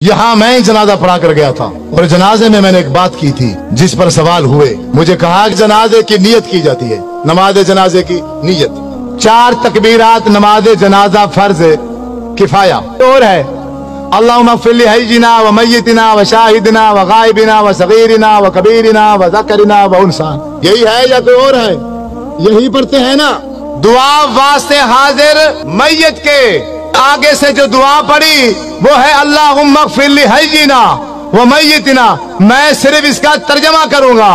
यहाँ मैं जनाजा पढ़ा कर गया था और जनाजे में मैंने एक बात की थी जिस पर सवाल हुए। मुझे कहा कि जनाजे की नियत की जाती है, नमाज जनाजे की नियत। 4 तकबीरात नमाज जनाजा फर्ज किफाया और है। अल्लाहुम्मा इग़फिर ली हय्यिना व मय्यितिना व शाहिदिना व गायबिना व सगीरिना व कबीरिना व ज़करिना व उन्सा। यही है या कोई और है? यही पढ़ते हैं ना। दुआ वास्ते हाजिर मैयत के आगे से जो दुआ पड़ी वो है अल्लाहुम्मा इग़फिर ली हय्यिना व मय्यितिना। मैं सिर्फ इसका तर्जमा करूंगा।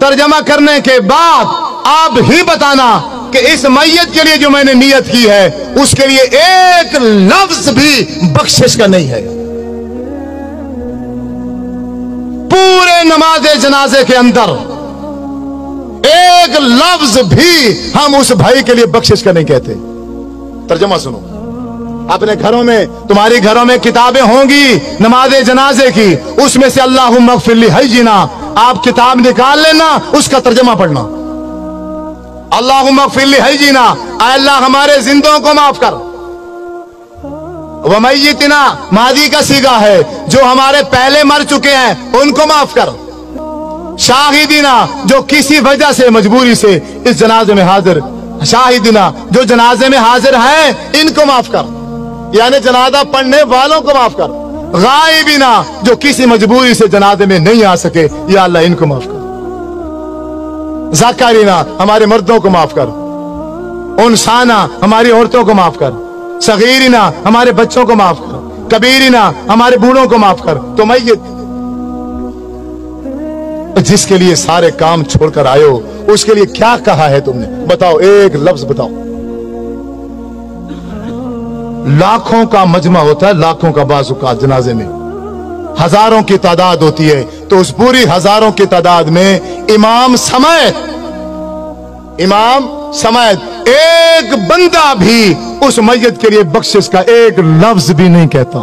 तर्जमा करने के बाद आप ही बताना कि इस मैयत के लिए जो मैंने नियत की है उसके लिए एक लफ्ज भी बख्शिश का नहीं है। पूरे नमाज जनाजे के अंदर एक लफ्ज भी हम उस भाई के लिए बख्शिश का नहीं कहते। तर्जमा सुनो। अपने घरों में, तुम्हारी घरों में किताबें होंगी नमाज जनाजे की, उसमें से अल्लाहुम्मा इग़फिर ली हय्यिना आप किताब निकाल लेना, उसका तर्जमा पढ़ना। अल्लाहुम्मा इग़फिर ली हय्यिना, अल्लाह हमारे जिंदों को माफ कर। व मय्यितिना मादी का सीगा है, जो हमारे पहले मर चुके हैं उनको माफ कर। शाहिदिना जो किसी वजह से मजबूरी से इस जनाजे में हाजिर, शाहिदिना जो जनाजे में हाजिर हैं इनको माफ कर, यानी जनाजा पढ़ने वालों को माफ कर। गायबिना जो किसी मजबूरी से जनाजे में नहीं आ सके, या अल्लाह इनको माफ कर। ज़करिना हमारे मर्दों को माफ कर। उनसाना हमारी औरतों को माफ कर। सगीरिना हमारे बच्चों को माफ कर। कबीरिना हमारे बूढ़ों को माफ कर। तो मैयत जिसके लिए सारे काम छोड़कर आए हो उसके लिए क्या कहा है तुमने? बताओ, एक लफ्ज बताओ। लाखों का मजमा होता है, लाखों का बाज़ुका जनाजे में हजारों की तादाद होती है, तो उस पूरी हजारों की तादाद में इमाम समेत एक बंदा भी उस मैयत के लिए बख्शिश का एक लफ्ज भी नहीं कहता।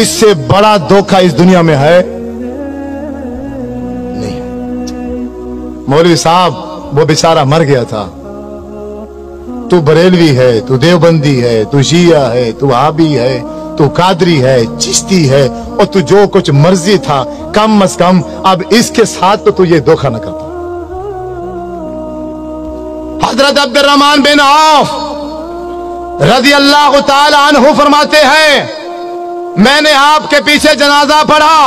इससे बड़ा धोखा इस दुनिया में है नहीं। मौलवी साहब वो बेचारा मर गया था, तू बरेलवी है, तू देवबंदी है, तू शिया है, तू वहाबी है, तू कादरी है, चिश्ती है, और तू जो कुछ मर्जी था, कम अज कम अब इसके साथ तो तू ये धोखा न करता। हजरत अब्दुर्रहमान बिन औफ रज़ी अल्लाह ताला अन्हु फरमाते हैं, मैंने आपके पीछे जनाजा पढ़ा,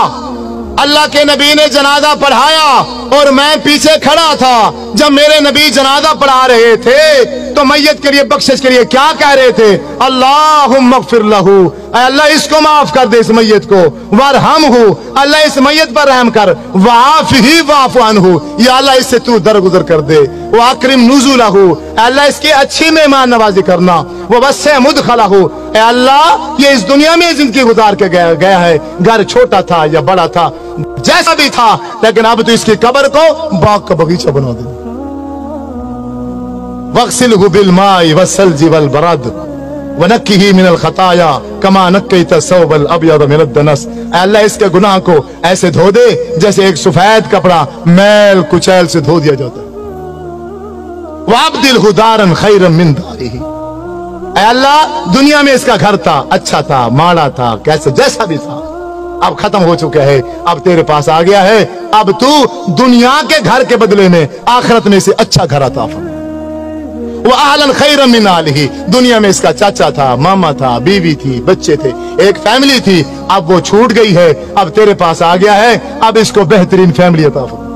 अल्लाह के नबी ने जनाजा पढ़ाया और मैं पीछे खड़ा था। जब मेरे नबी जनाजा पढ़ा रहे थे तो मैयत के लिए बख्शिश के लिए क्या कह रहे थे? अल्लाहुम्मा इग़फिर लहू, अल्लाह इसको माफ कर दे इस मैयत को। वरहमहू, अल्लाह इस मैयत पर रहम कर। वाफ़िही वाफ़ु अन्हु, या अल्लाह इससे तू दरगुजर कर दे। वअक्रिम नुज़ुलहू, अल्लाह इसकी अच्छी मेहमान नवाजी करना। ववस्सिअ मुदखलहू, अल्लाह ये इस दुनिया में जिंदगी गुजार के गया है, घर छोटा था या बड़ा था, जैसा भी था, लेकिन अब तो इसकी कब्र को बाग का बगीचा बना दे। वग़सिलहु बिलमाइ वस्सल्जि वलबरद वनक्किही मिनल खताया कमा नक्कैत सौबल अब्यद मिनद दनस, अल्लाह इसके गुनाह को ऐसे धो दे जैसे एक सफेद कपड़ा मैल कुचैल से धो दिया जाता है। वअब्दिलहु दारन खैरन मिन दारिही, अल्लाह दुनिया में इसका घर था, अच्छा था, माड़ा था, कैसे जैसा भी था, अब खत्म हो चुका है, अब तेरे पास आ गया है, अब तू दुनिया के घर के बदले में आखिरत में से अच्छा घर अता फरमा। वो अहलन खैरन मिन आलिही, दुनिया में इसका चाचा था, मामा था, बीवी थी, बच्चे थे, एक फैमिली थी, अब वो छूट गई है, अब तेरे पास आ गया है, अब इसको बेहतरीन फैमिली अता फरमा।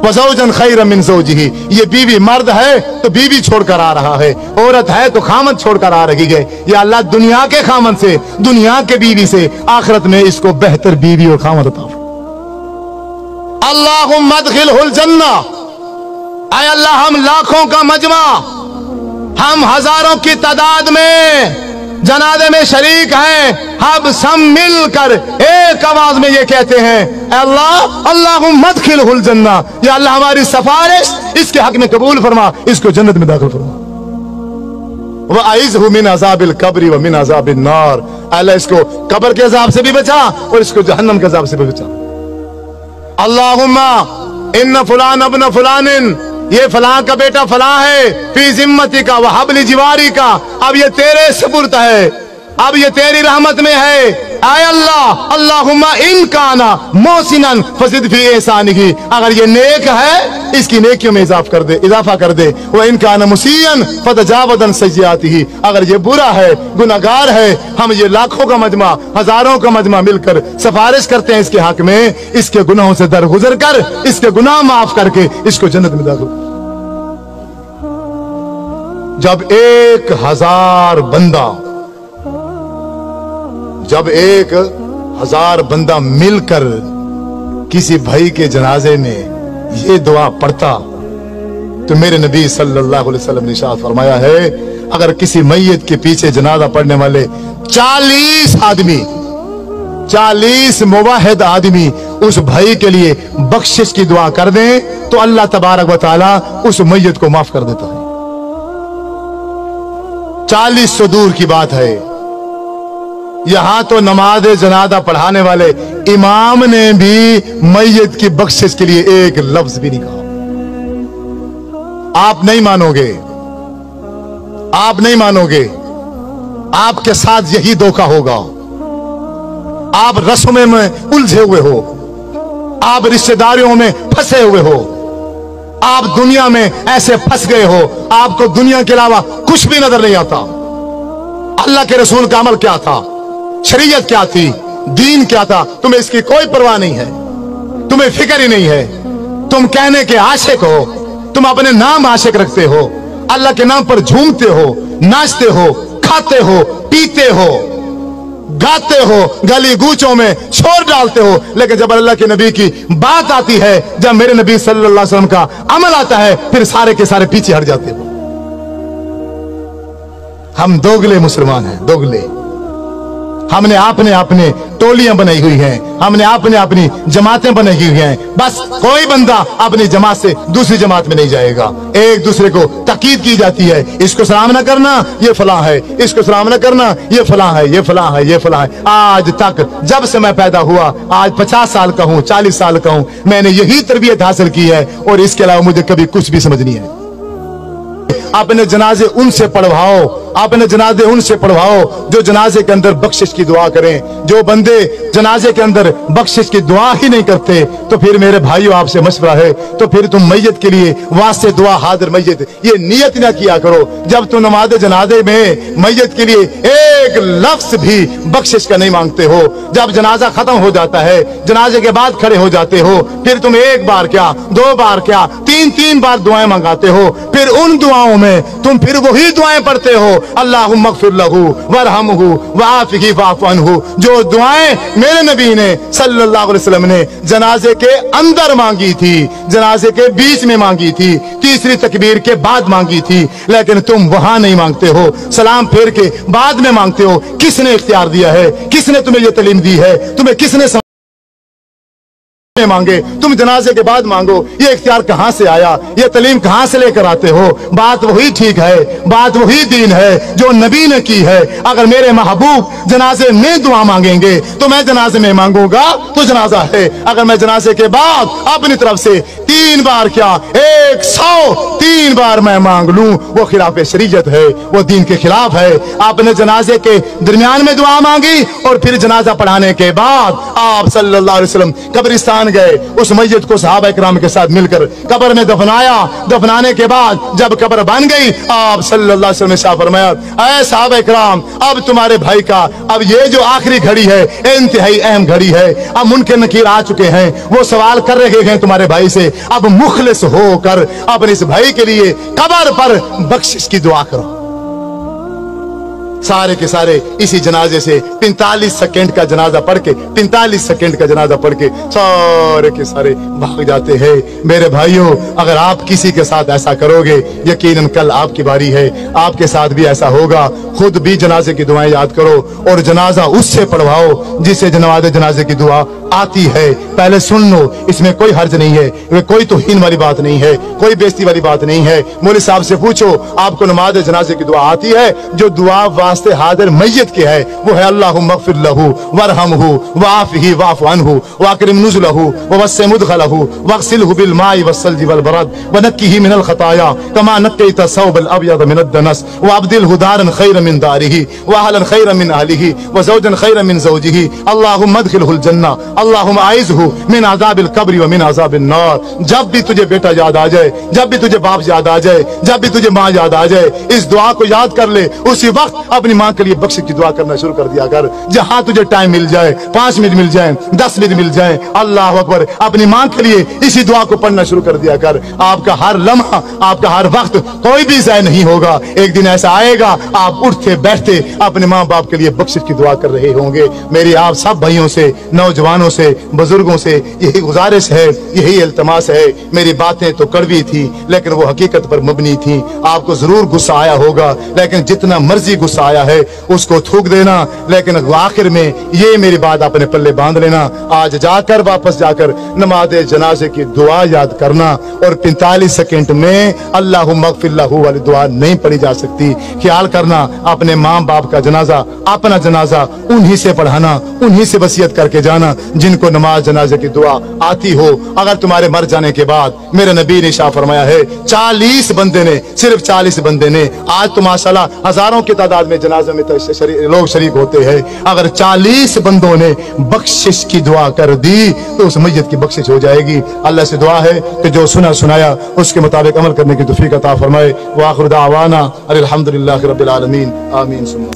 वज़ौजन खैरन मिन ज़ौजिही, ये बीवी मर्द है तो बीवी छोड़कर आ रहा है, औरत है तो खामन छोड़कर आ रही है। या अल्लाह दुनिया के खामन से, दुनिया के बीवी से आखिरत में इसको बेहतर बीवी और खामन अता फरमा। अल्लाहुम्मा अदखिलहुल जन्ना, ऐ अल्लाह हम लाखों का मजमा, हम हजारों की तादाद में जनाजे में शरीक हैं, हम सब मिलकर एक आवाज में ये कहते हैं, अल्लाह अल्लाहुम्मा अदखिलहुल जन्ना, या अल्लाह हमारी सिफारिश इसके हक में कबूल फरमा, इसको जन्नत में दाखिल फरमा। वअइज़हु मिन अज़ाबिल कब्रि व मिन अज़ाबिन नार, अल्लाह इसको कब्र के अज़ाब से भी बचा और इसको जहन्नम के अज़ाब से भी बचा। अल्लाहुम्मा इन्न फुलान अब्न फुलानिन, ये फलां का बेटा फलां है, फी जिम्मती का वहबली जिवारी का, अब ये तेरे सुपुर्द है, अब ये तेरी रहमत में है। आय अल्लाह, अल्लाहुम्मा इन काना मोहसिनन फज़िद फी एहसानिही, अगर ये नेक है इसकी नेकियों में इजाफा कर दे। वो इन काना मुसीअन फतजावज़ अन सय्यिआतिही, अगर ये बुरा है, गुनाहगार है, हम ये लाखों का मजमा, हजारों का मजमा मिलकर सिफारिश करते हैं इसके हक में, इसके गुनाहों से दरगुजर कर, इसके गुनाह माफ करके इसको जन्नत में दाखिल। जब 1000 बंदा मिलकर किसी भाई के जनाजे में ये दुआ पढ़ता, तो मेरे नबी सल्लल्लाहु अलैहि वसल्लम ने इरशाद फरमाया है, अगर किसी मैयत के पीछे जनाजा पढ़ने वाले 40 आदमी, 40 मुवाहिद आदमी उस भाई के लिए बख्शिश की दुआ कर दें, तो अल्लाह तबारक व तआला उस मैयत को माफ कर देता है। 40 तो दूर की बात है, यहां तो नमाज जनाजा पढ़ाने वाले इमाम ने भी मैयत की बख्शिश के लिए एक लफ्ज भी नहीं कहा। आप नहीं मानोगे, आप नहीं मानोगे, आपके साथ यही धोखा होगा। आप रस्मों में उलझे हुए हो, आप रिश्तेदारियों में फंसे हुए हो, आप दुनिया में ऐसे फंस गए हो, आपको दुनिया के अलावा कुछ भी नजर नहीं आता। अल्लाह के रसूल का अमल क्या था, शरीयत क्या थी, दीन क्या था, तुम्हें इसकी कोई परवाह नहीं है, तुम्हें फिक्र ही नहीं है। तुम कहने के आशिक हो, तुम अपने नाम आशिक रखते हो, अल्लाह के नाम पर झूमते हो, नाचते हो, खाते हो, पीते हो, गाते हो, गली गूचों में शोर डालते हो, लेकिन जब अल्लाह के नबी की बात आती है, जब मेरे नबी सल्लल्लाहु अलैहि वसल्लम का अमल आता है, फिर सारे के सारे पीछे हट जाते हो। हम दोगले मुसलमान हैं, दोगले। हमने अपने टोलियां बनाई हुई हैं, हमने अपनी जमातें बनाई हुई हैं। बस कोई बंदा अपनी जमात से दूसरी जमात में नहीं जाएगा। एक दूसरे को ताकीद की जाती है, इसको सलाम न करना ये फलां है, इसको सलाम न करना ये फलां है, ये फलां है, ये फलां है। आज तक जब से मैं पैदा हुआ, आज 50 साल का हूं, 40 साल का हूं, मैंने यही तरबियत हासिल की है, और इसके अलावा मुझे कभी कुछ भी समझ नहीं है। अपने जनाजे उनसे पढ़वाओ, अपने जनाजे उनसे पढ़वाओ जो जनाजे के अंदर बख्शिश की दुआ करें। जो बंदे जनाजे के अंदर बख्शिश की दुआ ही नहीं करते, तो फिर मेरे भाइयों आपसे मशवरा है, तो फिर तुम मैयत के लिए वास्ते दुआ हाजिर मैयत ये नियत ना किया करो। जब तुम नमाज जनाजे में मैयत के लिए एक लफ्ज भी बख्शिश का नहीं मांगते हो, जब जनाजा खत्म हो जाता है, जनाजे के बाद खड़े हो जाते हो, फिर तुम एक बार क्या, 2 बार क्या, 3 बार दुआएं मंगाते हो, फिर उन दुआओं में तुम फिर वही दुआएं पढ़ते हो, अल्लाहुम्मा अग़फ़िर लहू वरहमहू वआफ़िही वअफ़ु अन्हु, जो दुआएं मेरे नबी ने सल्लल्लाहु अलैहि वसल्लम ने जनाजे के अंदर मांगी थी, जनाजे के बीच में मांगी थी, तीसरी तकबीर के बाद मांगी थी, लेकिन तुम वहां नहीं मांगते हो, सलाम फेर के बाद में मांगते हो। किसने इख्तियार दिया है, किसने तुम्हें यह तालीम दी है, तुम्हें किसने मांगे, तुम जनाजे के बाद मांगो, ये इख्तियार कहां से आया, ये तालीम कहां से लेकर आते हो? बात वही ठीक है, बात वही दीन है जो नबी ने की है। अगर मेरे महबूब जनाजे में दुआ मांगेंगे तो मैं जनाजे में मांगूंगा तो जनाजा है। अगर मैं जनाजे के बाद अपनी तरफ से 3 बार क्या 103 बार मैं मांग लूं, वो खिलाफ शरीयत है, वो दीन के खिलाफ है। आपने जनाजे के दरमियान में दुआ मांगी और फिर जनाजा पढ़ाने के बाद आप सल्लल्लाहु अलैहि वसल्लम कब्रिस्तान गए, उस मैयत को सहाबा इकराम के साथ मिलकर कब्र में दफनाया। दफनाने के बाद जब कब्र बन गई, आप सल्लल्लाहु अलैहि वसल्लम ने शाह फरमाया, ऐ सहाबा इकराम, अब तुम्हारे भाई का अब ये जो आखिरी घड़ी है, इंतहाई अहम घड़ी है, अब मुनकर नकीर आ चुके हैं, वो सवाल कर रहे हैं तुम्हारे भाई से, अब मुखलिस होकर अपने इस भाई के लिए कब्र पर बख्शिश की दुआ करो। सारे के सारे इसी जनाजे से 45 सेकंड का जनाजा पढ़ के 45 सेकंड का जनाजा पढ़ के सारे के सारे भाग जाते हैं। मेरे भाइयों, अगर आप किसी के साथ ऐसा करोगे, यकीनन कल आपकी बारी है, आपके साथ भी ऐसा होगा। खुद भी जनाजे की दुआएं याद करो और जनाजा उससे पढ़वाओ जिसे जनाजे की दुआ आती है। पहले सुन लो, इसमें कोई हर्ज नहीं है, कोई तौहीन वाली बात नहीं है, कोई बेइज्जती वाली बात नहीं है। मौलवी साहब से पूछो, आपको नमाज जनाजे की दुआ आती है? जो दुआ वास्ते हाजिर मैयत की है, वो है अल्लाहुम्मा अग़फ़िर लहू वरहमहू वआफ़िही वअफ़ु अन्हु वअकरिम नुज़ुलहू ववस्सिअ मुदख़लहू वग़सिलहू बिलमाइ वस्सल्जि वलबरद वनक्किही मिनल ख़ताया कमा नक्कैत अस्सौबल अब्यद मिनद दनस वअब्दिलहू दारन ख़ैरन मिन दारिही वअहलन ख़ैरन मिन अहलिही वज़ौजन ख़ैरन मिन ज़ौजिही अल्लाहुम्मा अदख़िलहुल जन्नह अल्लाहुम्मा अइज़हू मिन अज़ाबिल क़ब्रि व मिन अज़ाबिन नार। जब भी तुझे बेटा याद आ जाए, जब भी तुझे बाप याद आ जाए, जब भी तुझे माँ याद आ जाए, इस दुआ को याद कर ले। उसी वक्त अपनी माँ के लिए बख्शिश की दुआ करना शुरू कर दिया कर। जहां तुझे टाइम मिल जाए, 5 मिनट मिल जाए, 10 मिनट मिल जाए, अल्लाह अकबर, अपनी माँ के लिए इसी दुआ को पढ़ना शुरू कर दिया कर। आपका हर लम्हा, आपका हर वक्त कोई भी ज़ाया नहीं होगा। एक दिन ऐसा आएगा आप उठते बैठते अपने माँ बाप के लिए बख्शिश की दुआ कर रहे होंगे। मेरी आप सब भाइयों से, नौजवानों से, बुजुर्गों से यही गुजारिश है, यही इल्तमास है। मेरी बातें तो कड़वी थी लेकिन वो हकीकत पर मबनी थी। आपको जरूर गुस्सा आया होगा, लेकिन जितना मर्जी गुस्सा आया है उसको थूक देना, लेकिन आखिर में ये मेरी बात अपने पल्ले बांध लेना। आज जाकर वापस जाकर नमाज जनाजे की दुआ याद करना, और 45 सेकंड में अल्लाहुम्मा अग़फ़िर लहू वाली दुआ नहीं पढ़ी जा सकती। ख्याल करना, अपने माँ बाप का जनाजा, अपना जनाजा उन्हीं से पढ़ाना, उन्हीं से वसीयत करके जाना जिनको नमाज जनाजे की दुआ आती हो। अगर तुम्हारे मर जाने के बाद, मेरे नबी ने शाह फरमाया है, 40 बंदे ने, सिर्फ 40 बंदे ने, आज तो माशाल्लाह हजारों की तादाद में जनाजे में लोग शरीक होते हैं, अगर 40 बंदों ने बख्शिश की दुआ कर दी तो उस मैयत की बख्शिश हो जाएगी। अल्लाह से दुआ है कि जो सुना सुनाया उसके मुताबिक अमल करने की तौफीक अता फरमाए। व आखिर दावाना अनिल हम्दुलिल्लाहि रब्बिल आलमीन, आमीन।